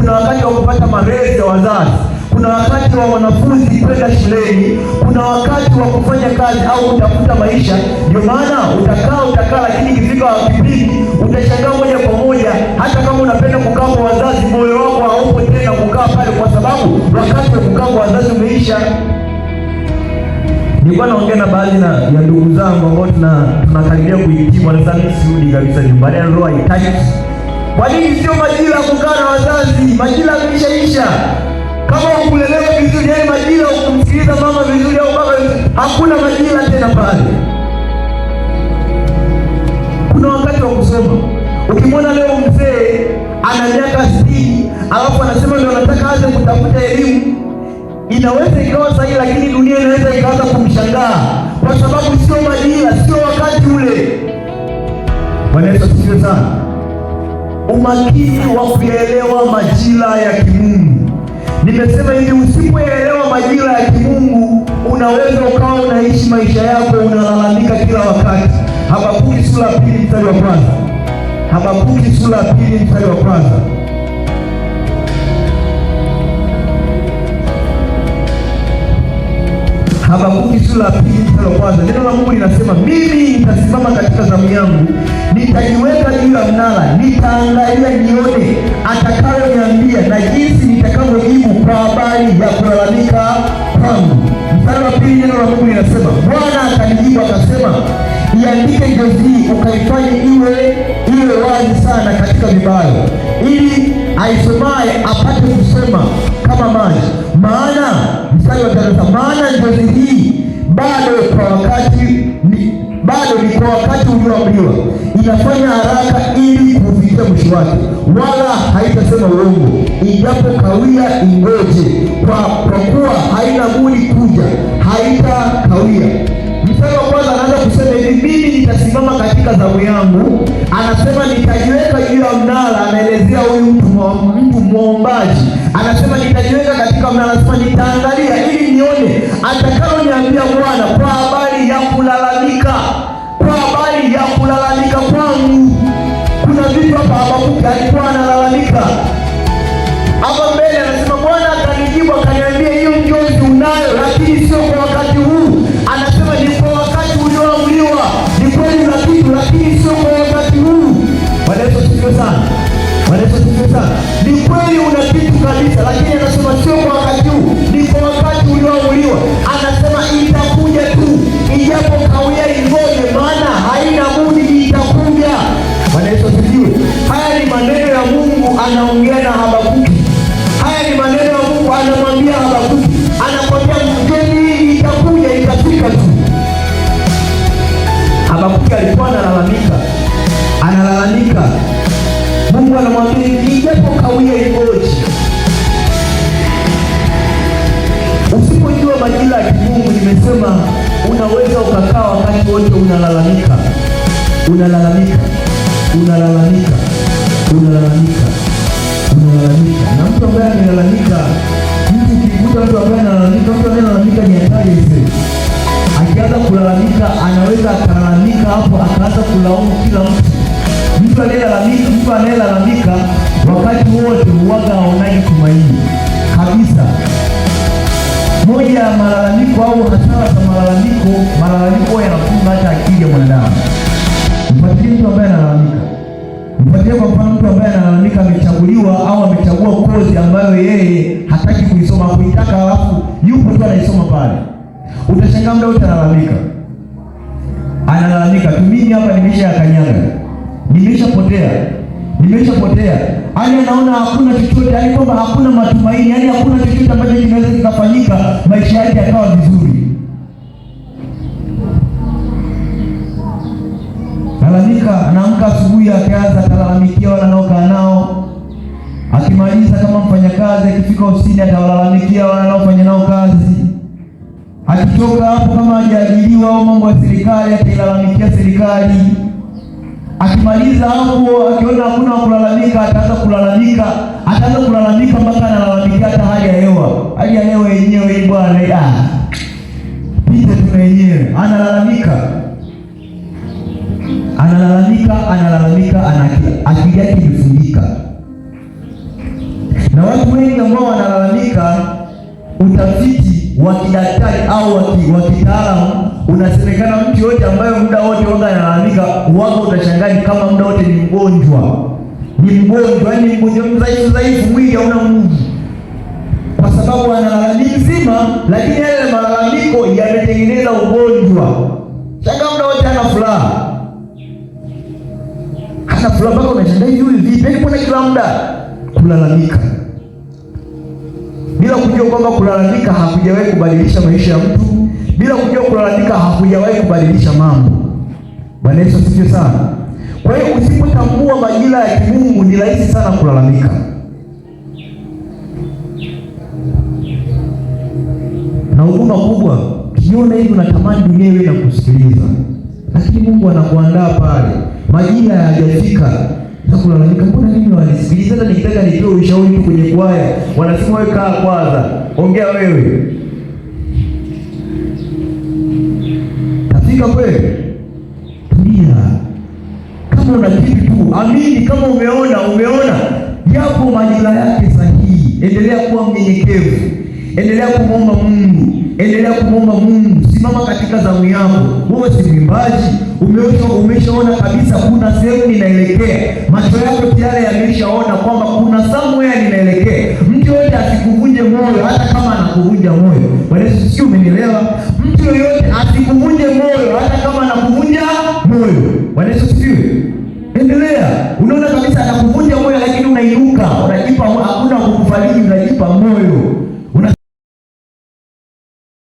kuna wakati wa kupata malezi ya wazazi, kuna wakati wa wanafunzi kwenda shuleni, kuna wakati wa kufanya kazi au kutafuta maisha. Ndio maana utakaa, lakini ikifika kipindi utashangaa moja kwa moja, hata kama unapenda kukaa kwa wazazi, moyo wako haupo tena kukaa pale, kwa sababu wakati wa kukaa kwa wazazi umeisha. Nilikuwa naongea na baadhi ya ndugu zangu ambao tunakaribia kuhitimu, wanasema sirudi kabisa nyumbani, roho haitaki. Kwa nini? Sio majira ya kukaa na wazazi, majira yameshaisha. Kama ukulelewa vizuri, yaani majira ukumsikiliza mama vizuri au baba vizuri, hakuna majira tena pale. Kuna wakati wa kusoma. Ukimwona leo mzee ana miaka 60 alafu anasema ndio anataka aanze kutafuta elimu, inaweza ikawa sahihi, lakini dunia inaweza ikaanza kumshangaa, kwa sababu sio majira, sio wakati ule. Bwana Yesu asifiwe sana. Umakini wa kuelewa majira ya kimungu. Nimesema hivi, usipoelewa majira ya kimungu unaweza ukawa unaishi maisha yako unalalamika kila wakati. Habakuki sura ya 2 mstari wa kwanza. Habakuki sura ya 2 mstari wa kwanza. Habakuki sura ya 2 mstari wa kwanza. Neno la Mungu linasema, mimi nitasimama katika zamu yangu, nitajiweka juu ya mnara, nitaangalia nione atakayoniambia na jinsi nitakavyojibu kwa habari ya kulalamika kwangu. Mstari wa 2, neno la Mungu linasema, Bwana akanijibu akasema, iandike njozi hii ukaifanye iwe wazi sana katika vibao, ili aisomaye apate kusema kama maji. Maana mstari wa 3, maana njozi hii bado ni kwa wakati ulioamriwa, inafanya haraka ili kufikia mwisho wake, wala haitasema uongo. Ijapo kawia, ingoje, kwa kuwa haina budi kuja, haitakawia. Mstari wa kwanza anaanza kusema hivi, mimi nitasimama katika zamu yangu. Anasema nitajiweka juu ya mnara. Anaelezea huyu mtu muombaji, anasema nitajiweka katika mnara, anasema nitaangalia ili nione atakayoniambia Bwana kwa habari ya kulalamika, kwa habari ya kulalamika kwangu. Kuna vitu hapa Habakuki alikuwa analalamika. Hapa mbele anasema Bwana akanijibu akaniambia, hiyo njozi unayo, lakini sio kwa wakati huu. Anasema ni kwa wakati ulioamriwa. Ni kweli na kitu, lakini sio kwa wakati huu. Bwana Yesu asifiwe sana. Bwana Yesu asifiwe sana. Ni kweli una kitu kabisa, lakini anasema sio kwa wakati huu, ni kwa wakati ulioamriwa. Anasema itakuja tu, ijapo kawia, ingoje, maana haina budi, itakuja. Bwana Yesu asifiwe. Haya ni maneno ya Mungu anaongea na Habakuki. Haya ni maneno ya Mungu anamwambia Habakuki. Anakwambia mgeni itakuja, itafika tu. Habakuki alikuwa analalamika. Mungu anamwambia ijapo kawia, ingoje. Usipojua majira ya kimungu, nimesema unaweza ukakaa wakati wote unalalamika. Na mtu ambaye analalamika, ukikuta mtu ambaye analalamika ni hatari hizi. Akianza kulalamika, anaweza akalalamika hapo akaanza kulaumu kila mtu. Mtu anayelalamika wakati wote huwaga haonaji tumaini kabisa. Moja ya malalamiko au hasara za malalamiko yanafunga hata akili ya mwanadamu. Mfuatilie mtu ambaye analalamika. Mfuatilie kwa mfano mtu ambaye analalamika amechaguliwa au amechagua kozi ambayo yeye hataki kuisoma, kuitaka, alafu yupo tu anaisoma pale. Utashangaa muda wote analalamika tu, mimi hapa nimeshakanyaga, nimeshapotea. Yaani anaona hakuna chochote, yaani kwamba hakuna matumaini, yaani hakuna chochote ambacho kinaweza kikafanyika maisha yake yakawa vizuri. Lalamika, anaamka asubuhi akaanza atalalamikia wale anaokaa nao. Akimaliza kama mfanyakazi, akifika ofisini atawalalamikia wale anaofanya nao kazi. Akitoka hapo kama hajaajiriwa au mambo ya serikali, atailalamikia serikali. Akimaliza hapo, akiona hakuna kulalamika, ataanza kulalamika mpaka analalamikia hata hali ya hewa. Hali ya hewa yenyewe hii bwana, pita tuna yenyewe. Analalamika, akili yake imefungika. Na watu wengi ambao wanalalamika, utafiti wa kidaktari au wa kitaalamu unasemekana mtu yote ambaye muda wote waga analalamika, wako utashangaa kama muda wote ni mgonjwa. Ni mgonjwa, ni mgonjwa dhaifu, mwili hauna nguvu. Kwa sababu analalamika mzima, lakini yale malalamiko yametengeneza ugonjwa. Shangaa muda wote hana furaha. Hana furaha mpaka unashangaa hivi vipi? Mbona kila muda kulalamika? Bila kujua kwamba kulalamika hakujawahi kubadilisha maisha ya mtu, bila kujua kulalamika hakujawahi kubadilisha mambo. Bwana Yesu asifiwe sana. Kwa hiyo usipotambua majira ya kimungu ni rahisi sana kulalamika. Na huduma kubwa, kiona hivi unatamani dunia iwe na kusikiliza. Lakini Mungu anakuandaa pale. Majira hayajafika. Kulalamika, mbona mimi wanisikiliza? Hata nikitaka nitoe ushauri tu kwenye kwaya, wanasema wewe kaa kwanza, ongea wewe. Tafika kweli? Tulia. Kama una kitu tu, amini. Kama umeona yapo majira yake sahihi. Endelea kuwa mnyenyekevu. Endelea kumwomba Mungu. Simama katika zamu yako. Wewe si mwimbaji, umeshaona kabisa kuna sehemu ninaelekea. Macho yako tayari yameshaona kwamba kuna somewhere ninaelekea. Mtu yote asikuvunje moyo, hata kama anakuvunja moyo. Bwana Yesu, sio, umenielewa? Mtu yoyote asikuvunje moyo